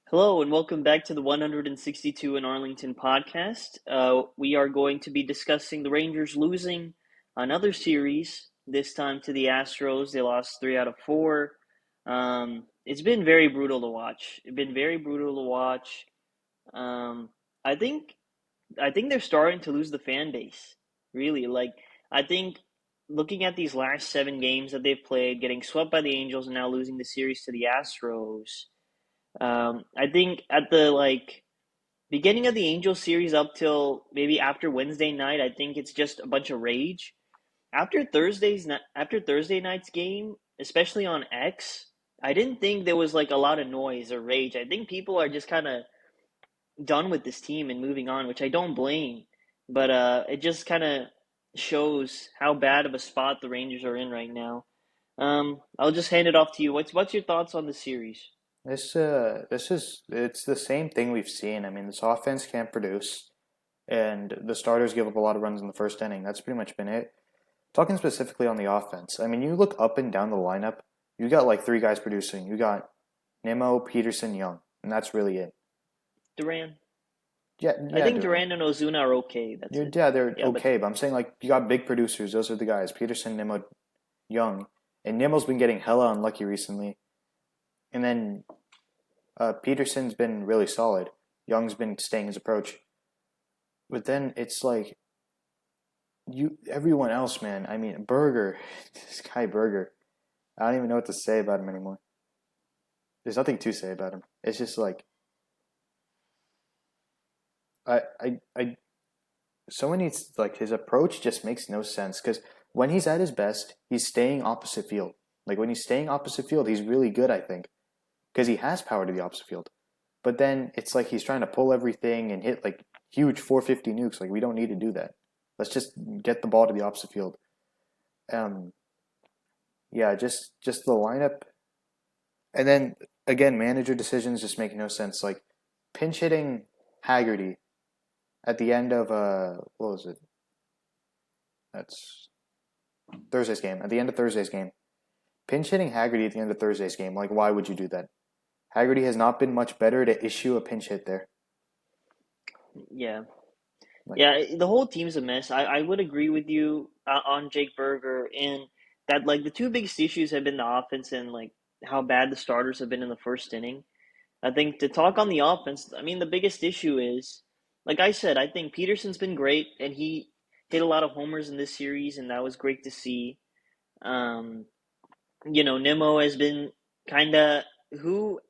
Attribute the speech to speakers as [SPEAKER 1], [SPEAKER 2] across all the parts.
[SPEAKER 1] Hello and welcome back to the 162 in Arlington podcast. We are going to be discussing the Rangers losing another series, this time to the Astros. They lost three out of four. It's been very brutal to watch. It's been very brutal to watch. Um, I think I think they're starting to lose the fan base. Really, I think looking at these last seven games that they've played, getting swept by the Angels and now losing the series to the Astros. I think at the beginning of the Angel series up till maybe after Wednesday night, I think it's just a bunch of rage. After Thursday night's game, especially on X, I didn't think there was like a lot of noise or rage. I think people are just kind of done with this team and moving on, which I don't blame. But it just kind of shows how bad of a spot the Rangers are in right now. I'll just hand it off to you. What's your thoughts on the series?
[SPEAKER 2] It's the same thing we've seen. I mean, this offense can't produce, and the starters give up a lot of runs in the first inning. That's pretty much been it. Talking specifically on the offense, I mean, you look up and down the lineup, you got like three guys producing. You got Nimmo, Peterson, Young, and that's really it.
[SPEAKER 1] Duran.
[SPEAKER 2] Yeah,
[SPEAKER 1] I
[SPEAKER 2] yeah,
[SPEAKER 1] think
[SPEAKER 2] Duran.
[SPEAKER 1] Duran and Ozuna are okay. That's it.
[SPEAKER 2] Yeah, they're
[SPEAKER 1] Yeah, but
[SPEAKER 2] okay, but I'm saying like you got big producers. Those are the guys: Peterson, Nimmo, Young, and Nimmo's been getting hella unlucky recently. And then Peterson's been really solid. Young's been staying his approach. But then it's like everyone else, man. I mean, Berger, this guy Berger. I don't even know what to say about him anymore. There's nothing to say about him. It's just like I someone needs like his approach just makes no sense because when he's at his best, he's staying opposite field. Like when he's staying opposite field, he's really good, I think, because he has power to the opposite field. But then it's like he's trying to pull everything and hit like huge 450 nukes. Like we don't need to do that. Let's just get the ball to the opposite field. Um, yeah, just the lineup, and then again, manager decisions just make no sense. Like pinch hitting Haggerty at the end of what was it? That's Thursday's game. At the end of Thursday's game, pinch hitting Haggerty at the end of Thursday's game. Like why would you do that? Haggerty has not been much better to issue a pinch hit there.
[SPEAKER 1] yeah,
[SPEAKER 2] Like
[SPEAKER 1] yeah. The whole team's a mess. I would agree with you on Jake Berger and that the two biggest issues have been the offense and how bad the starters have been in the first inning. I think to talk on the offense, I mean the biggest issue is like I said, I think Peterson's been great and he hit a lot of homers in this series and that was great to see. Um, Nimmo has been kind of who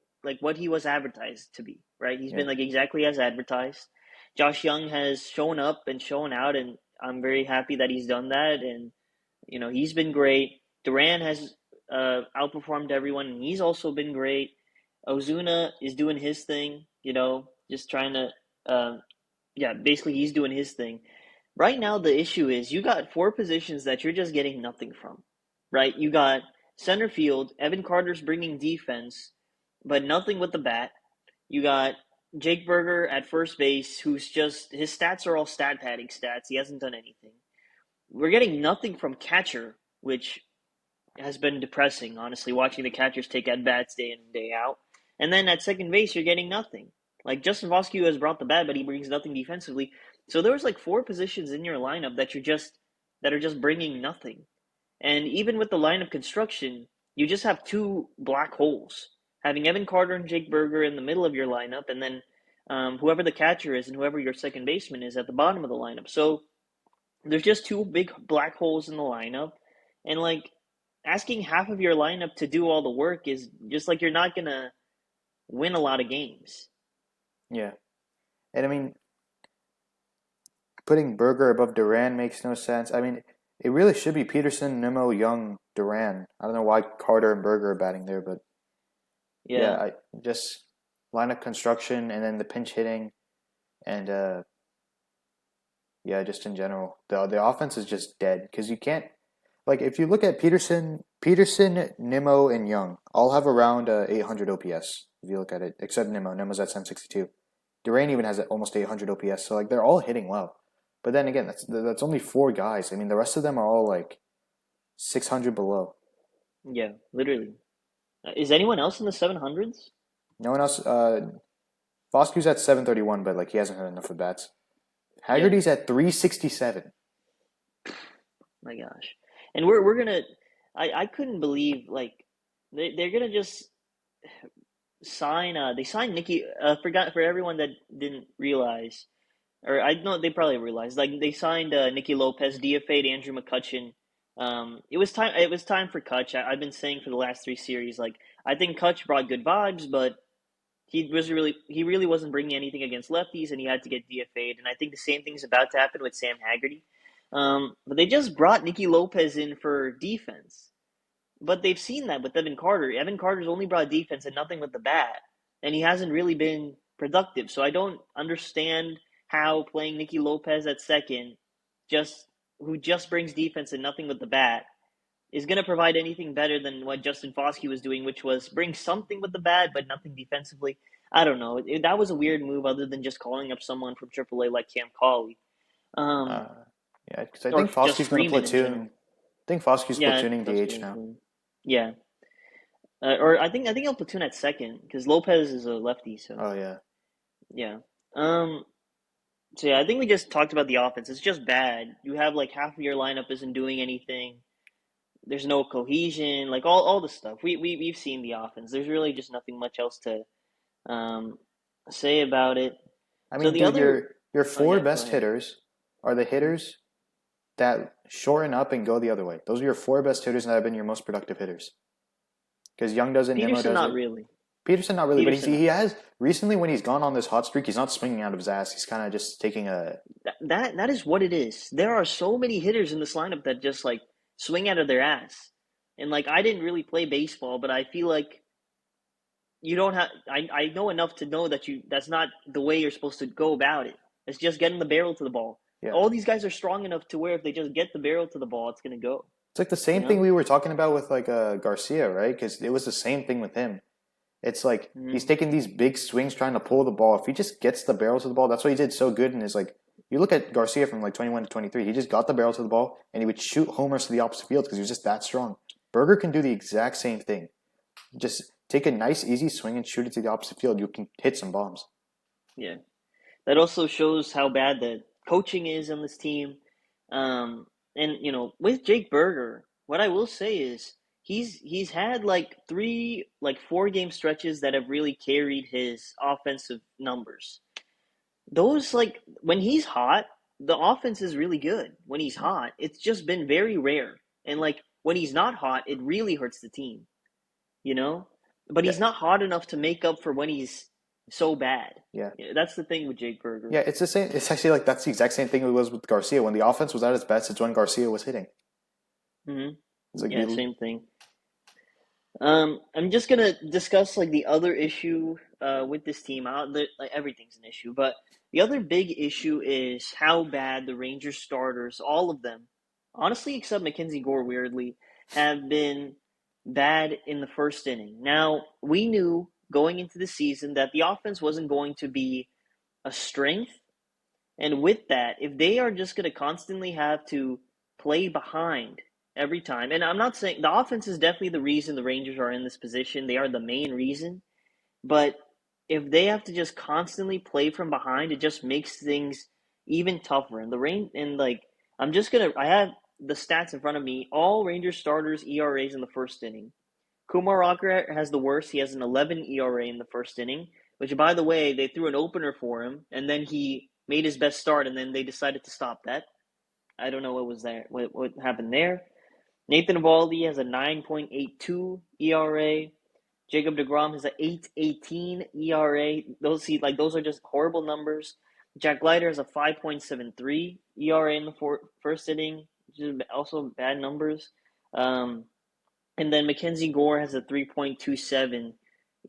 [SPEAKER 1] what he was advertised to be, right? He's
[SPEAKER 2] yeah,
[SPEAKER 1] been like exactly as advertised. Josh Young has shown up and shown out, and I'm very happy that he's done that. And he's been great. Duran has outperformed everyone, and he's also been great. Ozuna is doing his thing, just trying to, yeah, basically he's doing his thing. Right now, the issue is you got four positions that you're just getting nothing from, right? You got center field, Evan Carter's bringing defense, but nothing with the bat. You got Jake Berger at first base, who's just, his stats are all stat padding stats. He hasn't done anything. We're getting nothing from catcher, which has been depressing, honestly, watching the catchers take at bats day in and day out. And then at second base, you're getting nothing. Like Justin Vosky has brought the bat, but he brings nothing defensively. So there was like four positions in your lineup that are just bringing nothing. And even with the lineup construction, you just have two black holes. Having Evan Carter and Jake Berger in the middle of your lineup, and then whoever the catcher is and whoever your second baseman is at the bottom of the lineup. So there's just two big black holes in the lineup, and asking half of your lineup to do all the work is just like you're not gonna win a lot of games.
[SPEAKER 2] yeah. And I mean, putting Berger above Duran makes no sense. I mean, it really should be Peterson, Nimmo, Young, Duran. I don't know why Carter and Berger are batting there, but yeah,
[SPEAKER 1] Yeah,
[SPEAKER 2] I just lineup construction and then the pinch hitting and yeah, just in general, the offense is just dead because you can't like if you look at Peterson, Nimmo, and Young, all have around 800 OPS. If you look at it, except Nimmo, Nimmo's at 762. Duran even has almost 800 OPS, so like they're all hitting well. But then again, that's only four guys. I mean, the rest of them are all like 600 below.
[SPEAKER 1] yeah, literally. Is anyone else in the 700s?
[SPEAKER 2] No one else. Foscue's at 731, but like he hasn't had enough at bats.
[SPEAKER 1] Yeah,
[SPEAKER 2] Haggerty's at 367.
[SPEAKER 1] my gosh. And we're gonna. I couldn't believe like they're gonna just sign. They signed Nikki. Forgot for everyone that didn't realize, or I know they probably realized. Like they signed Nicky Lopez, DFA'd Andrew McCutchen. It was time. It was time for Kutch. I've been saying for the last three series, like I think Kutch brought good vibes, but he really wasn't bringing anything against lefties, and he had to get DFA'd. And I think the same thing is about to happen with Sam Haggerty. But they just brought Nicky Lopez in for defense. But they've seen that with Evan Carter. Evan Carter's only brought defense and nothing with the bat, and he hasn't really been productive. So I don't understand how playing Nicky Lopez at second, just who just brings defense and nothing with the bat, is going to provide anything better than what Justin Foscue was doing, which was bring something with the bat but nothing defensively. I don't know. That was a weird move, other than just calling up someone from AAA like Cam Cauley, um,
[SPEAKER 2] Uh, yeah, because I
[SPEAKER 1] or
[SPEAKER 2] think
[SPEAKER 1] just
[SPEAKER 2] Foscue's going to
[SPEAKER 1] Freeman in
[SPEAKER 2] platoon.
[SPEAKER 1] general.
[SPEAKER 2] I think Foscue's
[SPEAKER 1] Yeah,
[SPEAKER 2] platooning DH
[SPEAKER 1] Foscue.
[SPEAKER 2] now.
[SPEAKER 1] Yeah, or I think he'll platoon at second because Lopez is a lefty. So
[SPEAKER 2] Oh yeah.
[SPEAKER 1] yeah. Um. So yeah, I think we just talked about the offense. It's just bad. You have like half of your lineup isn't doing anything. There's no cohesion. Like all the stuff. We've seen the offense. There's really just nothing much else to um say about it.
[SPEAKER 2] I
[SPEAKER 1] So
[SPEAKER 2] mean,
[SPEAKER 1] the
[SPEAKER 2] dude,
[SPEAKER 1] other.
[SPEAKER 2] your
[SPEAKER 1] Oh
[SPEAKER 2] four
[SPEAKER 1] yeah, go
[SPEAKER 2] best
[SPEAKER 1] ahead.
[SPEAKER 2] hitters are the
[SPEAKER 1] Mm-hmm.
[SPEAKER 2] hitters that shorten up and go the other way. Those are your four best hitters that have been your most productive hitters. Because Young does it, Nimmo
[SPEAKER 1] Peterson,
[SPEAKER 2] does
[SPEAKER 1] not
[SPEAKER 2] it.
[SPEAKER 1] really.
[SPEAKER 2] Peterson not really, but
[SPEAKER 1] Peterson,
[SPEAKER 2] he has recently when he's gone on this hot streak, he's not swinging out of his ass. He's kind of just taking a
[SPEAKER 1] that is what it is. There are so many hitters in this lineup that just like swing out of their ass. And like I didn't really play baseball, but I feel like you don't have I know enough to know that that's not the way you're supposed to go about it. It's just getting the barrel to the ball.
[SPEAKER 2] yeah.
[SPEAKER 1] All these guys are strong enough to where if they just get the barrel to the ball, it's gonna go.
[SPEAKER 2] It's like the
[SPEAKER 1] You
[SPEAKER 2] same thing
[SPEAKER 1] know?
[SPEAKER 2] we were talking about with like Garcia, right? Because it was the same thing with him. It's like he's
[SPEAKER 1] Mm-hmm.
[SPEAKER 2] taking these big swings trying to pull the ball. If he just gets the barrel to the ball, that's what he did so good. And is like you look at Garcia from like 21 to 23, he just got the barrel to the ball and he would shoot homers to the opposite field because he was just that strong. Berger can do the exact same thing. Just take a nice easy swing and shoot it to the opposite field. You can hit some bombs.
[SPEAKER 1] Yeah. That also shows how bad the coaching is on this team. And with Jake Berger, what I will say is he's had like 4 game stretches that have really carried his offensive numbers. Those like when he's hot, the offense is really good. When he's hot, it's just been very rare. And like when he's not hot, it really hurts the team, you know? But
[SPEAKER 2] Yeah,
[SPEAKER 1] he's not hot enough to make up for when he's so bad.
[SPEAKER 2] yeah.
[SPEAKER 1] Yeah, that's the thing with Jake Berger.
[SPEAKER 2] Yeah, it's the same. It's actually like that's the exact same thing it was with Garcia. When the offense was at its best, it's when Garcia was hitting.
[SPEAKER 1] Hmm.
[SPEAKER 2] It's like
[SPEAKER 1] Yeah,
[SPEAKER 2] you,
[SPEAKER 1] same thing. I'm just gonna discuss like the other issue with this team. Like everything's an issue, but the other big issue is how bad the Rangers starters, all of them, honestly, except Mackenzie Gore, weirdly, have been bad in the first inning. Now we knew going into the season that the offense wasn't going to be a strength, and with that, if they are just gonna constantly have to play behind every time. And I'm not saying the offense is definitely the reason the Rangers are in this position. They are the main reason. But if they have to just constantly play from behind, it just makes things even tougher. And the rain and like I have the stats in front of me. All Rangers starters ERAs in the first inning. Kumar Rocker has the worst. He has an 11 ERA in the first inning, which by the way, they threw an opener for him and then he made his best start and then they decided to stop that. I don't know what was there, what happened there. Nathan Eovaldi has a 9.82 ERA. Jacob DeGrom has an 8.18 ERA. Those are just horrible numbers. Jack Leiter has a 5.73 ERA in the first inning, which is also bad numbers. Um, and then Mackenzie Gore has a 3.27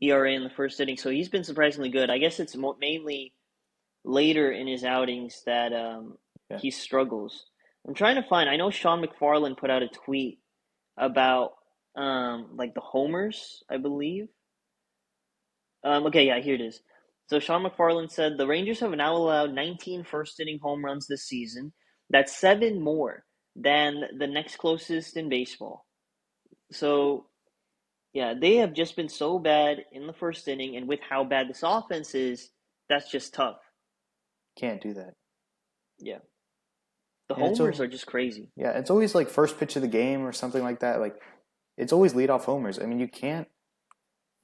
[SPEAKER 1] ERA in the first inning, so he's been surprisingly good. I guess it's mainly later in his outings that
[SPEAKER 2] yeah.
[SPEAKER 1] he struggles. I'm trying to find. I know Sean McFarland put out a tweet about like the homers, I believe. Okay, yeah, here it is. So Sean McFarland said the Rangers have now allowed 19 first inning home runs this season. That's 7 more than the next closest in baseball. So yeah, they have just been so bad in the first inning, and with how bad this offense is, that's just tough.
[SPEAKER 2] Can't do that.
[SPEAKER 1] Yeah, the
[SPEAKER 2] And it's
[SPEAKER 1] homers
[SPEAKER 2] so
[SPEAKER 1] are just crazy.
[SPEAKER 2] yeah, it's always like first pitch of the game or something like that. Like it's always leadoff homers. I mean, you can't.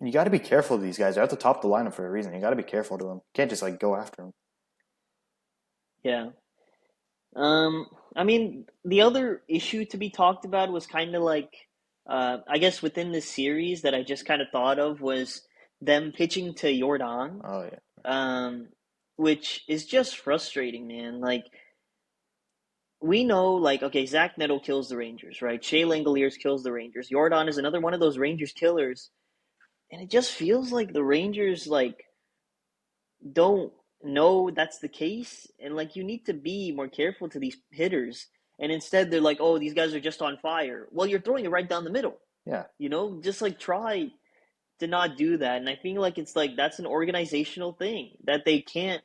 [SPEAKER 2] You got to be careful of these guys. They're at the top of the lineup for a reason. You got to be careful to them. You can't just like go after them.
[SPEAKER 1] Yeah. Um, I mean, the other issue to be talked about was kind of like, I guess within the series that I just kind of thought of was them pitching to Jordan,
[SPEAKER 2] Oh yeah,
[SPEAKER 1] um, which is just frustrating, man. Like, we know, like, okay, Zach Neto kills the Rangers, right? Shea Langoliers kills the Rangers. Jordan is another one of those Rangers killers, and it just feels like the Rangers, like, don't know that's the case, and like you need to be more careful to these hitters, and instead they're like, oh, these guys are just on fire. Well, you're throwing it right down the middle,
[SPEAKER 2] yeah.
[SPEAKER 1] just like try to not do that. And I feel like it's like that's an organizational thing that they can't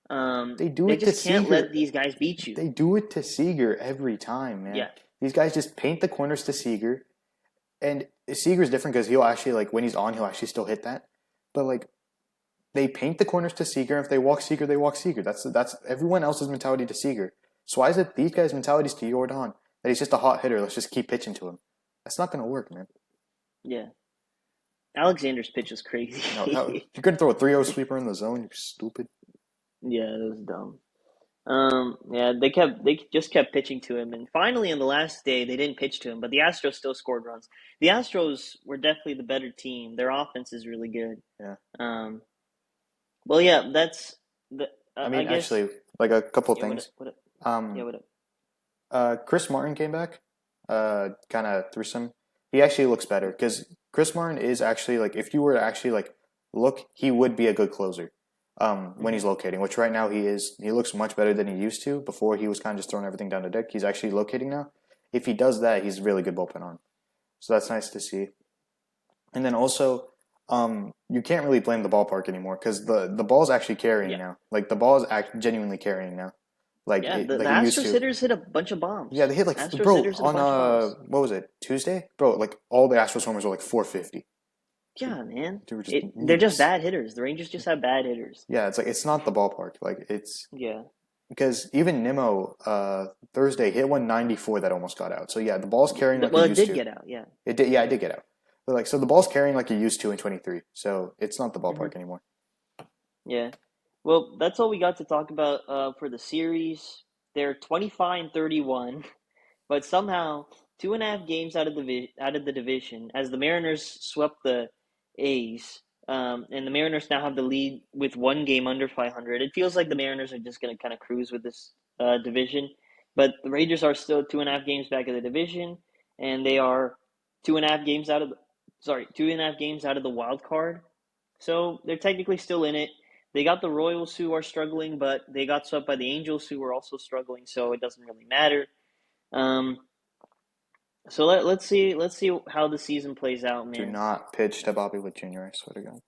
[SPEAKER 2] They do
[SPEAKER 1] they
[SPEAKER 2] it to
[SPEAKER 1] just can't
[SPEAKER 2] Seager.
[SPEAKER 1] let these guys beat you.
[SPEAKER 2] They do it to Seager every time, man.
[SPEAKER 1] Yeah,
[SPEAKER 2] These guys just paint the corners to Seager, and Seager's different because he'll actually like when he's on, he'll actually still hit that. But like they paint the corners to Seager. And if they walk Seager, they walk Seager. That's everyone else's mentality to Seager. So why is it these guys' mentalities to Jordan that he's just a hot hitter? Let's just keep pitching to him. That's not gonna work, man.
[SPEAKER 1] yeah. Alexander's pitch was
[SPEAKER 2] No, how,
[SPEAKER 1] crazy.
[SPEAKER 2] you're gonna throw a 3-0 sweeper in the zone. You're stupid.
[SPEAKER 1] Yeah, it was dumb. Yeah, they just kept pitching to him, and finally on the last day they didn't pitch to him, but the Astros still scored runs. The Astros were definitely the better team. Their offense is really good.
[SPEAKER 2] Yeah.
[SPEAKER 1] Um, well, yeah, that's the.
[SPEAKER 2] I
[SPEAKER 1] I
[SPEAKER 2] mean,
[SPEAKER 1] guess.
[SPEAKER 2] actually, like a couple
[SPEAKER 1] Yeah. What up?
[SPEAKER 2] things.
[SPEAKER 1] What up? Yeah.
[SPEAKER 2] Um,
[SPEAKER 1] What up?
[SPEAKER 2] Chris Martin came back. Kind of threw some. He actually looks better because Chris Martin is actually like if you were to actually like look, he would be a good closer. When
[SPEAKER 1] Mm-hmm.
[SPEAKER 2] he's locating, which right now he is. He looks much better than he used to. Before he was kind of just throwing everything down the deck. He's actually locating now. If he does that, he's a really good bullpen arm. So that's nice to see. And then also, you can't really blame the ballpark anymore because the ball's actually carrying
[SPEAKER 1] Yeah.
[SPEAKER 2] now. Like the ball is genuinely carrying now,
[SPEAKER 1] Yeah. The
[SPEAKER 2] like it used
[SPEAKER 1] Astros
[SPEAKER 2] to.
[SPEAKER 1] hitters hit a bunch of
[SPEAKER 2] Yeah,
[SPEAKER 1] bombs.
[SPEAKER 2] they hit like
[SPEAKER 1] Astros
[SPEAKER 2] bro
[SPEAKER 1] hitters hit a
[SPEAKER 2] on
[SPEAKER 1] bunch of bombs.
[SPEAKER 2] what was it Tuesday, bro? Like all the Astros homers were like 450.
[SPEAKER 1] Yeah, man.
[SPEAKER 2] They were just
[SPEAKER 1] They're just
[SPEAKER 2] memes.
[SPEAKER 1] bad hitters. The Rangers just have bad hitters.
[SPEAKER 2] Yeah, it's like it's not the ballpark. Like it's
[SPEAKER 1] Yeah.
[SPEAKER 2] because even Nimmo Thursday hit 194 that almost got out. So yeah, the ball's carrying like it
[SPEAKER 1] Well, it
[SPEAKER 2] used
[SPEAKER 1] did
[SPEAKER 2] to.
[SPEAKER 1] get out. Yeah.
[SPEAKER 2] It did. Yeah, it did get out. But like so the ball's carrying like it used to in 23. So it's not the
[SPEAKER 1] Mm-hmm.
[SPEAKER 2] ballpark anymore.
[SPEAKER 1] Yeah. Well, that's all we got to talk about for the series. They're 25 and 31, but somehow 2.5 games out of the division as the Mariners swept the A's. And the Mariners now have the lead with 1 game under 500. It feels like the Mariners are just going to kind of cruise with this division, but the Rangers are still 2.5 games back of the division, and they are 2.5 games out of the, 2.5 games out of the wild card. So they're technically still in it. They got the Royals who are struggling, but they got swept by the Angels who are also struggling, so it doesn't really matter. Um, so let's see how the season plays out,
[SPEAKER 2] Do
[SPEAKER 1] man.
[SPEAKER 2] not pitch to Bobby Witt Jr. I swear to God.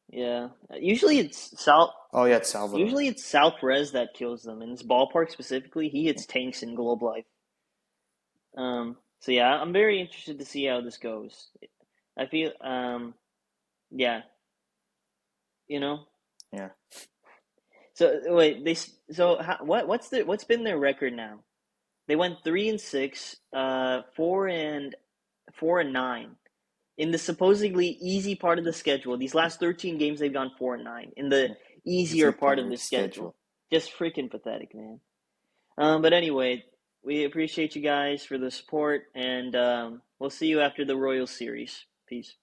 [SPEAKER 1] Yeah, usually it's South.
[SPEAKER 2] Oh yeah, it's Salvador.
[SPEAKER 1] Usually it's South Res that kills them. In this ballpark specifically, he hits tanks in Globe Life. So yeah, I'm very interested to see how this goes. I feel, yeah, you know.
[SPEAKER 2] Yeah.
[SPEAKER 1] So wait, what's been their record now? They went 3-6, 4-9 in the supposedly easy part of the schedule. These last 13 games, they've gone 4-9 in the
[SPEAKER 2] Easy
[SPEAKER 1] easier part
[SPEAKER 2] part
[SPEAKER 1] of
[SPEAKER 2] of
[SPEAKER 1] the
[SPEAKER 2] the
[SPEAKER 1] schedule.
[SPEAKER 2] schedule.
[SPEAKER 1] Just freaking pathetic, man. But anyway, we appreciate you guys for the support, and we'll see you after the Royals series. Peace.